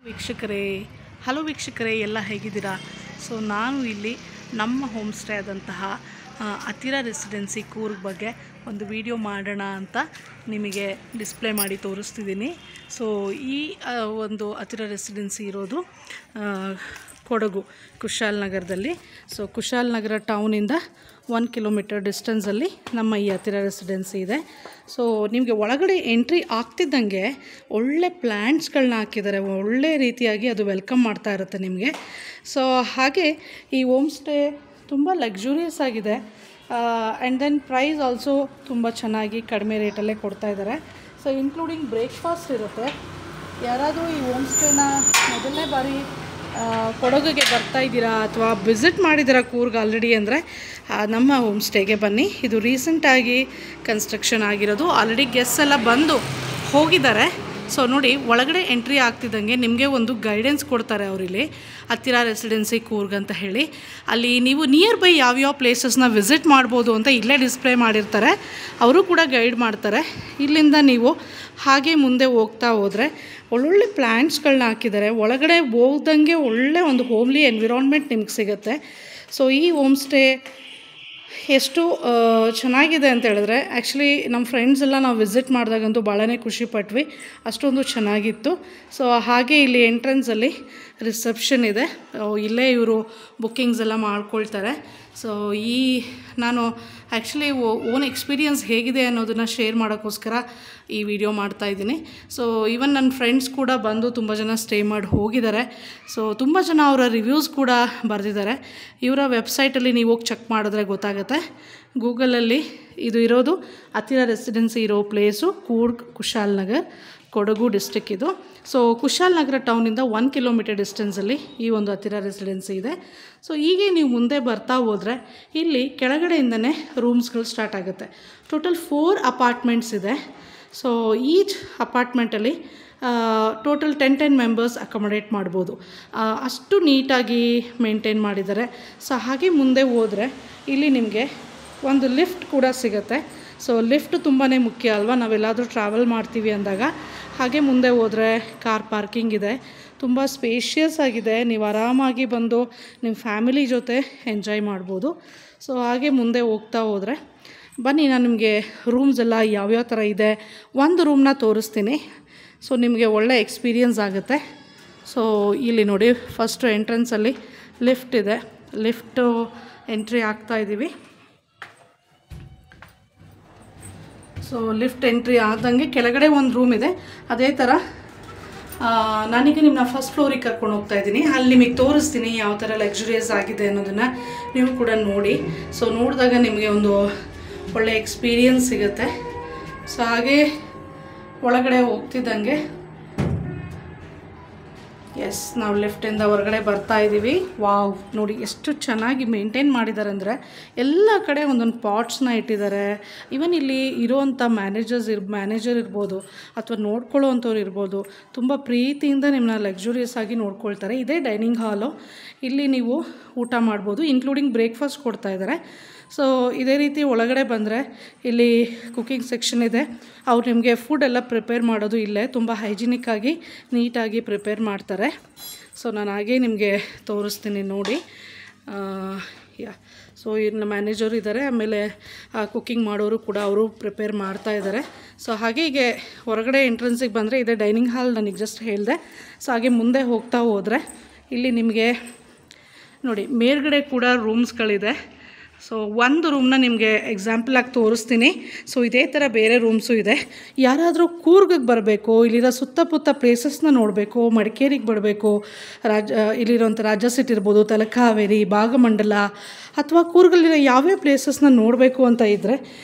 ವೀಕ್ಷಕರೇ, ಹಲೋ ವೀಕ್ಷಕರೇ, ಎಲ್ಲ ಹೇಗಿದ್ದೀರಾ? ಸೊ ನಾನು ಇಲ್ಲಿ ನಮ್ಮ ಹೋಮ್ ಸ್ಟೇ ಆದಂತಹ ಅತಿರಾ ರೆಸಿಡೆನ್ಸಿ ಕೂರ್ಗ್ ಬಗ್ಗೆ ಒಂದು ವಿಡಿಯೋ ಮಾಡೋಣ ಅಂತ ನಿಮಗೆ ಡಿಸ್ಪ್ಲೇ ಮಾಡಿ ತೋರಿಸ್ತಿದ್ದೀನಿ. ಸೊ ಈ ಒಂದು ಅತಿರಾ ರೆಸಿಡೆನ್ಸಿ ಇರೋದು ಕೊಡಗು ಕುಶಾಲನಗರದಲ್ಲಿ. ಸೊ ಕುಶಾಲನಗರ ಟೌನಿಂದ 1 ಕಿಲೋಮೀಟರ್ ಡಿಸ್ಟೆನ್ಸಲ್ಲಿ ನಮ್ಮ ಈ ಅತಿರಾ ರೆಸಿಡೆನ್ಸಿ ಇದೆ. ಸೊ ನಿಮಗೆ ಒಳಗಡೆ ಎಂಟ್ರಿ ಆಗ್ತಿದ್ದಂಗೆ ಒಳ್ಳೆ ಪ್ಲ್ಯಾಂಟ್ಸ್ಗಳನ್ನ ಹಾಕಿದ್ದಾರೆ, ಒಳ್ಳೆ ರೀತಿಯಾಗಿ ಅದು ವೆಲ್ಕಮ್ ಮಾಡ್ತಾ ಇರುತ್ತೆ ನಿಮಗೆ. ಸೊ ಹಾಗೆ ಈ ಹೋಮ್ ಸ್ಟೇ ತುಂಬ ಲಕ್ಸುರಿಯಸ್ ಆಗಿದೆ. ಆ್ಯಂಡ್ ದೆನ್ ಪ್ರೈಸ್ ಆಲ್ಸೋ ತುಂಬ ಚೆನ್ನಾಗಿ ಕಡಿಮೆ ರೇಟಲ್ಲೇ ಕೊಡ್ತಾ ಇದ್ದಾರೆ. ಸೊ ಇನ್ಕ್ಲೂಡಿಂಗ್ ಬ್ರೇಕ್ಫಾಸ್ಟ್ ಇರುತ್ತೆ. ಯಾರಾದರೂ ಈ ಹೋಮ್ ಸ್ಟೇನ ಮೊದಲನೇ ಬಾರಿ ಕೊಡಗಿಗೆ ಬರ್ತಾ ಇದ್ದೀರಾ ಅಥವಾ ವಿಸಿಟ್ ಮಾಡಿದ್ದೀರಾ ಕೂರ್ಗ್ ಆಲ್ರೆಡಿ ಅಂದರೆ ನಮ್ಮ ಹೋಮ್ ಸ್ಟೇಗೆ ಬನ್ನಿ. ಇದು ರೀಸೆಂಟಾಗಿ ಕನ್ಸ್ಟ್ರಕ್ಷನ್ ಆಗಿರೋದು, ಆಲ್ರೆಡಿ ಗೆಸ್ಟ್ ಎಲ್ಲ ಬಂದು ಹೋಗಿದ್ದಾರೆ. ಸೊ ನೋಡಿ, ಒಳಗಡೆ ಎಂಟ್ರಿ ಆಗ್ತಿದ್ದಂಗೆ ನಿಮಗೆ ಒಂದು ಗೈಡೆನ್ಸ್ ಕೊಡ್ತಾರೆ ಅವರಿಲ್ಲಿ, ಅತಿರಾ ರೆಸಿಡೆನ್ಸಿ ಕೂರ್ಗ್ ಅಂತ ಹೇಳಿ. ಅಲ್ಲಿ ನೀವು ನಿಯರ್ ಬೈ ಯಾವ್ಯಾವ ಪ್ಲೇಸಸ್ನ ವಿಸಿಟ್ ಮಾಡ್ಬೋದು ಅಂತ ಇಲ್ಲೇ ಡಿಸ್ಪ್ಲೇ ಮಾಡಿರ್ತಾರೆ, ಅವರು ಕೂಡ ಗೈಡ್ ಮಾಡ್ತಾರೆ. ಇಲ್ಲಿಂದ ನೀವು ಹಾಗೆ ಮುಂದೆ ಹೋಗ್ತಾ ಹೋದರೆ ಒಳ್ಳೊಳ್ಳೆ ಪ್ಲ್ಯಾಂಟ್ಸ್ಗಳನ್ನ ಹಾಕಿದ್ದಾರೆ. ಒಳಗಡೆ ಹೋಗ್ದಂಗೆ ಒಳ್ಳೆ ಒಂದು ಹೋಮ್ಲಿ ಎನ್ವಿರಾನ್ಮೆಂಟ್ ನಿಮ್ಗೆ ಸಿಗುತ್ತೆ. ಸೊ ಈ ಹೋಮ್ ಸ್ಟೇ ಎಷ್ಟು ಚೆನ್ನಾಗಿದೆ ಅಂತ ಹೇಳಿದ್ರೆ, ಆ್ಯಕ್ಚುಲಿ ನಮ್ಮ ಫ್ರೆಂಡ್ಸ್ ಎಲ್ಲ ನಾವು ವಿಸಿಟ್ ಮಾಡಿದಾಗಂತೂ ಭಾಳನೇ ಖುಷಿಪಟ್ವಿ, ಅಷ್ಟೊಂದು ಚೆನ್ನಾಗಿತ್ತು. ಸೊ ಹಾಗೆ ಇಲ್ಲಿ ಎಂಟ್ರೆನ್ಸಲ್ಲಿ ರಿಸೆಪ್ಷನ್ ಇದೆ, ಇಲ್ಲೇ ಇವರು ಬುಕ್ಕಿಂಗ್ಸ್ ಎಲ್ಲ ಮಾಡ್ಕೊಳ್ತಾರೆ. ಸೊ ನಾನು ಆ್ಯಕ್ಚುಲಿ ಓನ್ ಎಕ್ಸ್ಪೀರಿಯನ್ಸ್ ಹೇಗಿದೆ ಅನ್ನೋದನ್ನು ಶೇರ್ ಮಾಡೋಕ್ಕೋಸ್ಕರ ಈ ವಿಡಿಯೋ ಮಾಡ್ತಾಯಿದ್ದೀನಿ. ಸೊ ಈವನ್ ನನ್ನ ಫ್ರೆಂಡ್ಸ್ ಕೂಡ ಬಂದು ತುಂಬ ಜನ ಸ್ಟೇ ಮಾಡಿ ಹೋಗಿದ್ದಾರೆ. ಸೊ ತುಂಬ ಜನ ಅವರ ರಿವ್ಯೂಸ್ ಕೂಡ ಬರೆದಿದ್ದಾರೆ. ಇವರ ವೆಬ್ಸೈಟಲ್ಲಿ ನೀವು ಹೋಗಿ ಚೆಕ್ ಮಾಡಿದ್ರೆ ಗೊತ್ತಾಗುತ್ತೆ. ಗೂಗಲಲ್ಲಿ ಇದು ಇರೋದು ಅತಿರಾ ರೆಸಿಡೆನ್ಸಿ ಇರೋ ಪ್ಲೇಸು ಕೂರ್ಗ್ ಕುಶಾಲನಗರ್, ಕೊಡಗು ಡಿಸ್ಟ್ರಿಕ್ ಇದು. ಸೊ ಕುಶಾಲನಗರ ಟೌನಿಂದ 1 ಕಿಲೋಮೀಟರ್ ಡಿಸ್ಟೆನ್ಸಲ್ಲಿ ಈ ಒಂದು ಅತಿರಾ ರೆಸಿಡೆನ್ಸಿ ಇದೆ. ಸೊ ಹೀಗೆ ನೀವು ಮುಂದೆ ಬರ್ತಾ ಹೋದರೆ ಇಲ್ಲಿ ಕೆಳಗಡೆಯಿಂದನೇ ರೂಮ್ಸ್ಗಳು ಸ್ಟಾರ್ಟ್ ಆಗುತ್ತೆ. ಟೋಟಲ್ 4 ಅಪಾರ್ಟ್ಮೆಂಟ್ಸ್ ಇದೆ. ಸೊ ಈಚ್ ಅಪಾರ್ಟ್ಮೆಂಟಲ್ಲಿ ಟೋಟಲ್ 10 ಮೆಂಬರ್ಸ್ ಅಕೊಮಡೇಟ್ ಮಾಡ್ಬೋದು, ಅಷ್ಟು ನೀಟಾಗಿ ಮೇಂಟೈನ್ ಮಾಡಿದ್ದಾರೆ. ಸೊ ಹಾಗೆ ಮುಂದೆ ಹೋದರೆ ಇಲ್ಲಿ ನಿಮಗೆ ಒಂದು ಲಿಫ್ಟ್ ಕೂಡ ಸಿಗುತ್ತೆ. ಸೊ ಲಿಫ್ಟ್ ತುಂಬಾ ಮುಖ್ಯ ಅಲ್ವಾ, ನಾವೆಲ್ಲಾದರೂ ಟ್ರಾವೆಲ್ ಮಾಡ್ತೀವಿ ಅಂದಾಗ. ಹಾಗೆ ಮುಂದೆ ಹೋದರೆ ಕಾರ್ ಪಾರ್ಕಿಂಗ್ ಇದೆ, ತುಂಬ ಸ್ಪೇಷಿಯಸ್ ಆಗಿದೆ, ನೀವು ಆರಾಮಾಗಿ ಬಂದು ನಿಮ್ಮ ಫ್ಯಾಮಿಲಿ ಜೊತೆ ಎಂಜಾಯ್ ಮಾಡ್ಬೋದು. ಸೊ ಹಾಗೆ ಮುಂದೆ ಹೋಗ್ತಾ ಹೋದರೆ ಬನ್ನಿ, ನಾನು ನಿಮಗೆ ರೂಮ್ಸ್ ಎಲ್ಲ ಯಾವ್ಯಾವ ಥರ ಇದೆ ಒಂದು ರೂಮ್ನ ತೋರಿಸ್ತೀನಿ. ಸೊ ನಿಮಗೆ ಒಳ್ಳೆ ಎಕ್ಸ್ಪೀರಿಯನ್ಸ್ ಆಗುತ್ತೆ. ಸೊ ಇಲ್ಲಿ ನೋಡಿ, ಫಸ್ಟು ಎಂಟ್ರೆನ್ಸಲ್ಲಿ ಲಿಫ್ಟ್ ಇದೆ, ಲಿಫ್ಟು ಎಂಟ್ರಿ ಆಗ್ತಾಯಿದ್ದೀವಿ. ಸೊ ಲಿಫ್ಟ್ ಎಂಟ್ರಿ ಆದಂಗೆ ಕೆಳಗಡೆ ಒಂದು ರೂಮ್ ಇದೆ. ಅದೇ ಥರ ನಾನೀಗ ನಿಮ್ಮನ್ನ ಫಸ್ಟ್ ಫ್ಲೋರಿಗೆ ಕರ್ಕೊಂಡು ಹೋಗ್ತಾ ಇದ್ದೀನಿ. ಅಲ್ಲಿ ನಿಮಗೆ ತೋರಿಸ್ತೀನಿ ಯಾವ ಥರ ಲಕ್ಸುರಿಯಸ್ ಆಗಿದೆ ಅನ್ನೋದನ್ನು ನೀವು ಕೂಡ ನೋಡಿ. ಸೊ ನೋಡಿದಾಗ ನಿಮಗೆ ಒಂದು ಒಳ್ಳೆ ಎಕ್ಸ್ಪೀರಿಯನ್ಸ್ ಸಿಗುತ್ತೆ. ಸೊ ಹಾಗೆ ಒಳಗಡೆ ಹೋಗ್ತಿದ್ದಂಗೆ ನಾವು ಲಿಫ್ಟಿಂದ ಹೊರಗಡೆ ಬರ್ತಾ ಇದ್ದೀವಿ. ವಾವ್, ನೋಡಿ ಎಷ್ಟು ಚೆನ್ನಾಗಿ ಮೇಂಟೈನ್ ಮಾಡಿದ್ದಾರೆ ಅಂದರೆ, ಎಲ್ಲ ಕಡೆ ಒಂದೊಂದು ಪಾಟ್ಸ್ನ ಇಟ್ಟಿದ್ದಾರೆ. ಈವನ್ ಇಲ್ಲಿ ಇರೋವಂಥ ಮ್ಯಾನೇಜರ್ ಇರ್ಬೋದು ಅಥವಾ ನೋಡ್ಕೊಳ್ಳೋ ಅಂಥವ್ರು ಇರ್ಬೋದು, ತುಂಬ ಪ್ರೀತಿಯಿಂದ ನಿಮ್ಮನ್ನ ಲಕ್ಸುರಿಯಸ್ ಆಗಿ ನೋಡ್ಕೊಳ್ತಾರೆ. ಇದೇ ಡೈನಿಂಗ್ ಹಾಲು, ಇಲ್ಲಿ ನೀವು ಊಟ ಮಾಡ್ಬೋದು, ಇನ್ಕ್ಲೂಡಿಂಗ್ ಬ್ರೇಕ್ಫಾಸ್ಟ್ ಕೊಡ್ತಾ ಇದ್ದಾರೆ. ಸೊ ಇದೇ ರೀತಿ ಒಳಗಡೆ ಬಂದರೆ ಇಲ್ಲಿ ಕುಕ್ಕಿಂಗ್ ಸೆಕ್ಷನ್ ಇದೆ. ಅವ್ರು ನಿಮಗೆ ಫುಡ್ ಎಲ್ಲ ಪ್ರಿಪೇರ್ ಮಾಡೋದು ಇಲ್ಲೇ ತುಂಬ ಹೈಜಿನಿಕ್ಕಾಗಿ ನೀಟಾಗಿ ಪ್ರಿಪೇರ್ ಮಾಡ್ತಾರೆ. ಸೊ ನಾನು ಹಾಗೆ ನಿಮಗೆ ತೋರಿಸ್ತೀನಿ ನೋಡಿ. ಸೊ ಇನ್ನು ಮ್ಯಾನೇಜರ್ ಇದ್ದಾರೆ, ಆಮೇಲೆ ಕುಕ್ಕಿಂಗ್ ಮಾಡೋರು ಕೂಡ ಅವರು ಪ್ರಿಪೇರ್ ಮಾಡ್ತಾ ಇದ್ದಾರೆ. ಸೊ ಹಾಗೆ ಹೀಗೆ ಹೊರಗಡೆ ಎಂಟ್ರೆನ್ಸಿಗೆ ಬಂದರೆ ಇದೇ ಡೈನಿಂಗ್ ಹಾಲ್, ನನಗೆ ಜಸ್ಟ್ ಹೇಳಿದೆ. ಸೊ ಹಾಗೆ ಮುಂದೆ ಹೋಗ್ತಾ ಹೋದರೆ ಇಲ್ಲಿ ನಿಮಗೆ ನೋಡಿ ಮೇಲ್ಗಡೆ ಕೂಡ ರೂಮ್ಸ್ಗಳಿದೆ. ಸೊ ಒಂದು ರೂಮ್ನ ನಿಮಗೆ ಎಕ್ಸಾಂಪಲಾಗಿ ತೋರಿಸ್ತೀನಿ. ಸೊ ಇದೇ ಥರ ಬೇರೆ ರೂಮ್ಸು ಇದೆ. ಯಾರಾದರೂ ಕೂರ್ಗಿಗೆ ಬರಬೇಕು, ಇಲ್ಲಿರೋ ಸುತ್ತಮುತ್ತ ಪ್ಲೇಸಸ್ನ ನೋಡಬೇಕು, ಮಡಿಕೇರಿಗೆ ಬರಬೇಕು, ಇಲ್ಲಿರೋಂಥ ರಾಜ ಸಿಟಿ ಇರ್ಬೋದು, ತಲಕಾವೇರಿ, ಭಾಗಮಂಡಲ ಅಥವಾ ಕೂರ್ಗಲ್ಲಿರೋ ಯಾವ್ಯಾವ ಪ್ಲೇಸಸ್ನ ನೋಡಬೇಕು ಅಂತ ಇದ್ದರೆ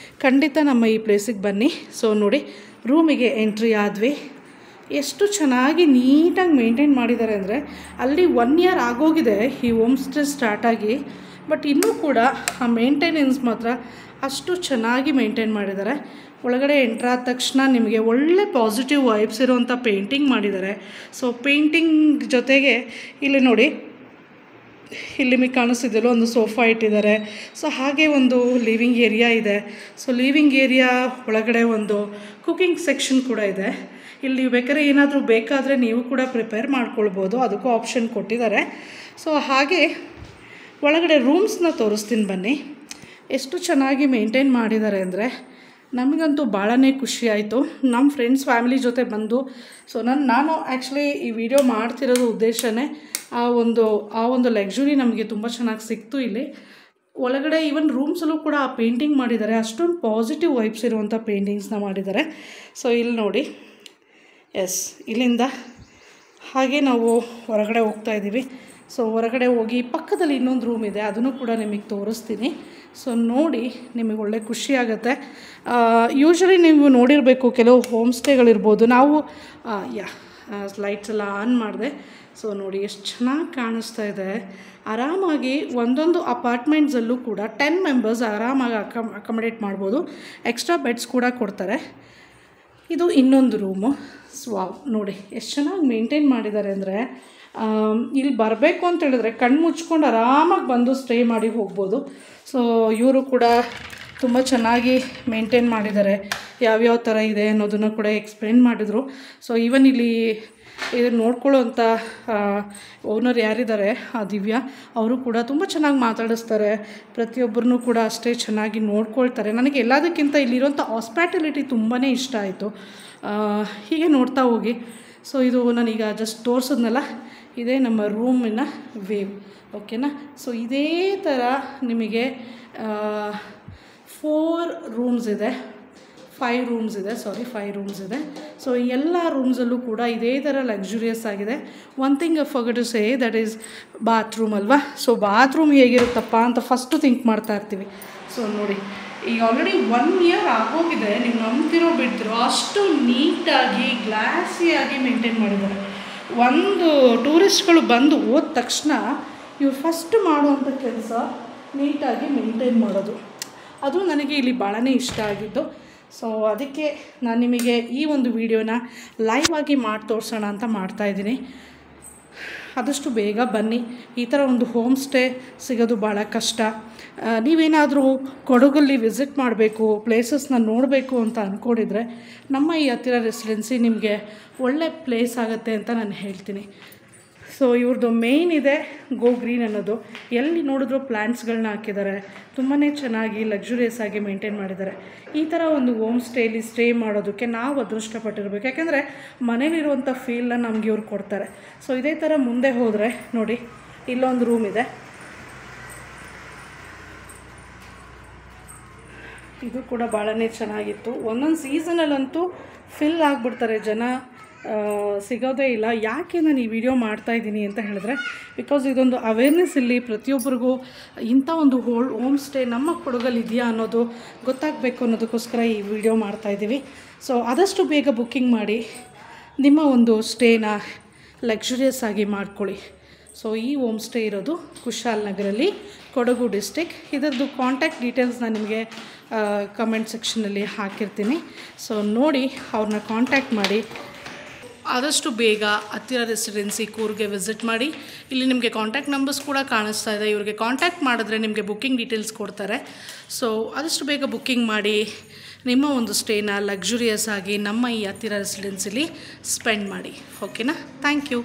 ಖಂಡಿತ ನಮ್ಮ ಈ ಪ್ಲೇಸಿಗೆ ಬನ್ನಿ. ಸೊ ನೋಡಿ, ರೂಮಿಗೆ ಎಂಟ್ರಿ ಆದ್ವಿ. ಎಷ್ಟು ಚೆನ್ನಾಗಿ ನೀಟಾಗಿ ಮೇಂಟೈನ್ ಮಾಡಿದ್ದಾರೆ ಅಂದರೆ, ಅಲ್ಲಿ 1 ಇಯರ್ ಆಗೋಗಿದೆ ಈ ಹೋಮ್ ಸ್ಟೇ ಸ್ಟಾರ್ಟಾಗಿ, ಬಟ್ ಇನ್ನೂ ಕೂಡ ಆ ಮೇಂಟೆನೆನ್ಸ್ ಮಾತ್ರ ಅಷ್ಟು ಚೆನ್ನಾಗಿ ಮೇಂಟೈನ್ ಮಾಡಿದ್ದಾರೆ. ಒಳಗಡೆ ಎಂಟ್ರಾದ ತಕ್ಷಣ ನಿಮಗೆ ಒಳ್ಳೆ ಪಾಸಿಟಿವ್ ವೈಬ್ಸ್ ಇರುವಂಥ ಪೇಂಟಿಂಗ್ ಮಾಡಿದ್ದಾರೆ. ಸೊ ಪೇಂಟಿಂಗ್ ಜೊತೆಗೆ ಇಲ್ಲಿ ನೋಡಿ, ಇಲ್ಲಿ ನಿಮಗೆ ಕಾಣಿಸ್ತಿದ್ದೆಲ್ಲೋ ಒಂದು ಸೋಫಾ ಇಟ್ಟಿದ್ದಾರೆ. ಸೊ ಹಾಗೆ ಒಂದು ಲಿವಿಂಗ್ ಏರಿಯಾ ಇದೆ. ಸೊ ಲಿವಿಂಗ್ ಏರಿಯಾ ಒಳಗಡೆ ಒಂದು ಕುಕ್ಕಿಂಗ್ ಸೆಕ್ಷನ್ ಕೂಡ ಇದೆ. ಇಲ್ಲಿ ನೀವು ಬೇಕಾದ್ರೆ ಏನಾದರೂ ಬೇಕಾದರೆ ನೀವು ಕೂಡ ಪ್ರಿಪೇರ್ ಮಾಡ್ಕೊಳ್ಬೋದು, ಅದಕ್ಕೂ ಆಪ್ಷನ್ ಕೊಟ್ಟಿದ್ದಾರೆ. ಸೊ ಹಾಗೆ ಒಳಗಡೆ ರೂಮ್ಸ್ನ ತೋರಿಸ್ತೀನಿ ಬನ್ನಿ. ಎಷ್ಟು ಚೆನ್ನಾಗಿ ಮೇಂಟೈನ್ ಮಾಡಿದ್ದಾರೆ ಅಂದರೆ ನಮಗಂತೂ ಭಾಳನೇ ಖುಷಿ ಆಯಿತು. ನಮ್ಮ ಫ್ರೆಂಡ್ಸ್ ಫ್ಯಾಮಿಲಿ ಜೊತೆ ಬಂದು ಸೊ ನಾನು ಆ್ಯಕ್ಚುಲಿ ಈ ವಿಡಿಯೋ ಮಾಡ್ತಿರೋದು ಉದ್ದೇಶನೇ ಆ ಒಂದು ಲಕ್ಸುರಿ ನಮಗೆ ತುಂಬ ಚೆನ್ನಾಗಿ ಸಿಕ್ತು. ಇಲ್ಲಿ ಒಳಗಡೆ ಈವನ್ ರೂಮ್ಸಲ್ಲೂ ಕೂಡ ಆ ಪೇಂಟಿಂಗ್ ಮಾಡಿದ್ದಾರೆ, ಅಷ್ಟೊಂದು ಪಾಸಿಟಿವ್ ವೈಬ್ಸ್ ಇರುವಂಥ ಪೇಂಟಿಂಗ್ಸ್ನ ಮಾಡಿದ್ದಾರೆ. ಸೊ ಇಲ್ಲಿ ನೋಡಿ, ಎಸ್, ಇಲ್ಲಿಂದ ಹಾಗೆ ನಾವು ಹೊರಗಡೆ ಹೋಗ್ತಾ ಇದ್ದೀವಿ. ಸೊ ಹೊರಗಡೆ ಹೋಗಿ ಪಕ್ಕದಲ್ಲಿ ಇನ್ನೊಂದು ರೂಮ್ ಇದೆ, ಅದನ್ನು ಕೂಡ ನಿಮಗೆ ತೋರಿಸ್ತೀನಿ. ಸೊ ನೋಡಿ, ನಿಮಗೆ ಒಳ್ಳೆ ಖುಷಿ ಆಗುತ್ತೆ. ಯೂಶ್ವಲಿ ನೀವು ನೋಡಿರಬೇಕು, ಕೆಲವು ಹೋಮ್ ಸ್ಟೇಗಳಿರ್ಬೋದು. ನಾವು ಲೈಟ್ಸ್ ಎಲ್ಲ ಆನ್ ಮಾಡಿದೆ. ಸೊ ನೋಡಿ ಎಷ್ಟು ಚೆನ್ನಾಗಿ ಕಾಣಿಸ್ತಾ ಇದೆ. ಆರಾಮಾಗಿ ಒಂದೊಂದು ಅಪಾರ್ಟ್ಮೆಂಟ್ಸಲ್ಲೂ ಕೂಡ 10 ಮೆಂಬರ್ಸ್ ಆರಾಮಾಗಿ ಅಕಾಮಡೇಟ್ ಮಾಡ್ಬೋದು. ಎಕ್ಸ್ಟ್ರಾ ಬೆಡ್ಸ್ ಕೂಡ ಕೊಡ್ತಾರೆ. ಇದು ಇನ್ನೊಂದು ರೂಮು. ವಾವ್, ನೋಡಿ ಎಷ್ಟು ಚೆನ್ನಾಗಿ ಮೇಂಟೈನ್ ಮಾಡಿದ್ದಾರೆ ಅಂದರೆ ಇಲ್ಲಿ ಬರಬೇಕು ಅಂತ ಹೇಳಿದ್ರೆ ಕಣ್ಣು ಮುಚ್ಕೊಂಡು ಆರಾಮಾಗಿ ಬಂದು ಸ್ಟೇ ಮಾಡಿ ಹೋಗ್ಬೋದು. ಸೊ ಇವರು ಕೂಡ ತುಂಬ ಚೆನ್ನಾಗಿ ಮೇಂಟೈನ್ ಮಾಡಿದ್ದಾರೆ, ಯಾವ್ಯಾವ ಥರ ಇದೆ ಅನ್ನೋದನ್ನು ಕೂಡ ಎಕ್ಸ್ಪ್ಲೇನ್ ಮಾಡಿದರು. ಸೊ ಈವನ್ ಇಲ್ಲಿ ಇದನ್ನು ನೋಡ್ಕೊಳ್ಳೋವಂಥ ಓನರ್ ಯಾರಿದ್ದಾರೆ, ದಿವ್ಯಾ, ಅವರು ಕೂಡ ತುಂಬ ಚೆನ್ನಾಗಿ ಮಾತಾಡಿಸ್ತಾರೆ. ಪ್ರತಿಯೊಬ್ಬರನ್ನೂ ಕೂಡ ಅಷ್ಟೇ ಚೆನ್ನಾಗಿ ನೋಡ್ಕೊಳ್ತಾರೆ. ನನಗೆ ಎಲ್ಲದಕ್ಕಿಂತ ಇಲ್ಲಿರೋಂಥ ಹಾಸ್ಪಿಟಾಲಿಟಿ ತುಂಬಾ ಇಷ್ಟ ಆಯಿತು. ಹೀಗೆ ನೋಡ್ತಾ ಹೋಗಿ. ಸೊ ಇದು ನಾನೀಗ ಜಸ್ಟ್ ತೋರಿಸಿದ್ನಲ್ಲ, ಇದೇ ನಮ್ಮ ರೂಮಿನ ವೇವ್, ಓಕೆನಾ. ಸೊ ಇದೇ ಥರ ನಿಮಗೆ 5 ರೂಮ್ಸ್ ಇದೆ. ಸೊ ಎಲ್ಲ ರೂಮ್ಸಲ್ಲೂ ಕೂಡ ಇದೇ ಥರ ಲಕ್ಸುರಿಯಸ್ ಆಗಿದೆ. One thing I forgot to say, that is bathroom ಅಲ್ವಾ. ಸೊ ಬಾತ್ರೂಮ್ ಹೇಗಿರುತ್ತಪ್ಪ ಅಂತ ಫಸ್ಟು ಥಿಂಕ್ ಮಾಡ್ತಾ ಇರ್ತೀವಿ. ಸೊ ನೋಡಿ, ಈಗ ಆಲ್ರೆಡಿ 1 ಇಯರ್ ಆಗೋಗಿದೆ. ನೀವು ನಂಬ್ತಿರೋ ಬಿಡ್ತಿರೋ ಅಷ್ಟು ನೀಟಾಗಿ ಗ್ಲಾಸಿಯಾಗಿ ಮೇಂಟೈನ್ ಮಾಡಿದ್ದಾರೆ. ಒಂದು ಟೂರಿಸ್ಟ್ಗಳು ಬಂದು ಹೋದ ತಕ್ಷಣ ಇವ್ರು ಫಸ್ಟ್ ಮಾಡುವಂಥ ಕೆಲಸ ನೀಟಾಗಿ ಮೇಂಟೈನ್ ಮಾಡೋದು. ಅದು ನನಗೆ ಇಲ್ಲಿ ಭಾಳನೇ ಇಷ್ಟ ಆಗಿದ್ದು. ಸೊ ಅದಕ್ಕೆ ನಾನು ನಿಮಗೆ ಈ ಒಂದು ವಿಡಿಯೋನ ಲೈವ್ ಆಗಿ ಮಾಡಿ ತೋರಿಸೋಣ ಅಂತ ಮಾಡ್ತಾಯಿದ್ದೀನಿ. ಆದಷ್ಟು ಬೇಗ ಬನ್ನಿ. ಈ ಥರ ಒಂದು ಹೋಮ್ ಸ್ಟೇ ಸಿಗೋದು ಭಾಳ ಕಷ್ಟ. ನೀವೇನಾದರೂ ಕೊಡಗಲ್ಲಿ ವಿಸಿಟ್ ಮಾಡಬೇಕು, ಪ್ಲೇಸಸ್ನ ನೋಡಬೇಕು ಅಂತ ಅಂದ್ಕೊಂಡಿದ್ರೆ ನಮ್ಮ ಈ ಹತ್ತಿರ ರೆಸಿಡೆನ್ಸಿ ನಿಮಗೆ ಒಳ್ಳೆ ಪ್ಲೇಸ್ ಆಗುತ್ತೆ ಅಂತ ನಾನು ಹೇಳ್ತೀನಿ. ಸೊ ಇವ್ರದ್ದು ಮೇಯ್ನ್ ಇದೆ ಗೋ ಗ್ರೀನ್ ಅನ್ನೋದು. ಎಲ್ಲಿ ನೋಡಿದ್ರೂ ಪ್ಲ್ಯಾಂಟ್ಸ್ಗಳನ್ನ ಹಾಕಿದ್ದಾರೆ. ತುಂಬಾ ಚೆನ್ನಾಗಿ ಲಕ್ಸುರಿಯಸ್ ಆಗಿ ಮೇಂಟೈನ್ ಮಾಡಿದ್ದಾರೆ. ಈ ಥರ ಒಂದು ಹೋಮ್ ಸ್ಟೇಲಿ ಸ್ಟೇ ಮಾಡೋದಕ್ಕೆ ನಾವು ಅದೃಷ್ಟಪಟ್ಟಿರ್ಬೇಕು. ಯಾಕೆಂದರೆ ಮನೇಲಿರುವಂಥ ಫೀಲ್ನ ನಮಗೆ ಇವ್ರು ಕೊಡ್ತಾರೆ. ಸೊ ಇದೇ ಥರ ಮುಂದೆ ಹೋದರೆ ನೋಡಿ, ಇಲ್ಲೊಂದು ರೂಮ್ ಇದೆ. ಇದು ಕೂಡ ಭಾಳನೇ ಚೆನ್ನಾಗಿತ್ತು. ಒಂದೊಂದು ಸೀಸನಲ್ಲಂತೂ ಫಿಲ್ ಆಗಿಬಿಡ್ತಾರೆ ಜನ, ಸಿಗೋದೇ ಇಲ್ಲ. ಯಾಕೆ ನಾನು ಈ ವಿಡಿಯೋ ಮಾಡ್ತಾಯಿದ್ದೀನಿ ಅಂತ ಹೇಳಿದ್ರೆ, ಬಿಕಾಸ್ ಇದೊಂದು ಅವೇರ್ನೆಸ್ ಇಲ್ಲಿ ಪ್ರತಿಯೊಬ್ಬರಿಗೂ ಇಂಥ ಒಂದು ಹೋಮ್ ಸ್ಟೇ ನಮ್ಮ ಕೊಡಗಲ್ಲಿ ಇದೆಯಾ ಅನ್ನೋದು ಗೊತ್ತಾಗಬೇಕು ಅನ್ನೋದಕ್ಕೋಸ್ಕರ ಈ ವಿಡಿಯೋ ಮಾಡ್ತಾಯಿದ್ದೀವಿ. ಸೊ ಆದಷ್ಟು ಬೇಗ ಬುಕ್ಕಿಂಗ್ ಮಾಡಿ ನಿಮ್ಮ ಒಂದು ಸ್ಟೇನ ಲಕ್ಸುರಿಯಸ್ ಆಗಿ ಮಾಡ್ಕೊಳ್ಳಿ. ಸೊ ಈ ಹೋಮ್ ಸ್ಟೇ ಇರೋದು ಕುಶಾಲನಗರಲ್ಲಿ, ಕೊಡಗು ಡಿಸ್ಟಿಕ್. ಇದರದ್ದು ಕಾಂಟ್ಯಾಕ್ಟ್ ಡೀಟೇಲ್ಸ್ ನಾನು ನಿಮಗೆ ಕಮೆಂಟ್ ಸೆಕ್ಷನಲ್ಲಿ ಹಾಕಿರ್ತೀನಿ. ಸೊ ನೋಡಿ, ಅವ್ರನ್ನ ಕಾಂಟ್ಯಾಕ್ಟ್ ಮಾಡಿ ಆದಷ್ಟು ಬೇಗ ಹತ್ತಿರ ರೆಸಿಡೆನ್ಸಿ ಕೂರ್ಗೆ ವಿಸಿಟ್ ಮಾಡಿ. ಇಲ್ಲಿ ನಿಮಗೆ ಕಾಂಟ್ಯಾಕ್ಟ್ ನಂಬರ್ಸ್ ಕೂಡ ಕಾಣಿಸ್ತಾ ಇದೆ. ಇವ್ರಿಗೆ ಕಾಂಟ್ಯಾಕ್ಟ್ ಮಾಡಿದ್ರೆ ನಿಮಗೆ ಬುಕ್ಕಿಂಗ್ ಡೀಟೇಲ್ಸ್ ಕೊಡ್ತಾರೆ. ಸೊ ಆದಷ್ಟು ಬೇಗ ಬುಕ್ಕಿಂಗ್ ಮಾಡಿ ನಿಮ್ಮ ಒಂದು ಸ್ಟೇನ ಲಕ್ಸುರಿಯಸ್ ಆಗಿ ನಮ್ಮ ಈ ಹತ್ತಿರ ರೆಸಿಡೆನ್ಸಿಲಿ ಸ್ಪೆಂಡ್ ಮಾಡಿ. ಓಕೆನಾ? Thank you.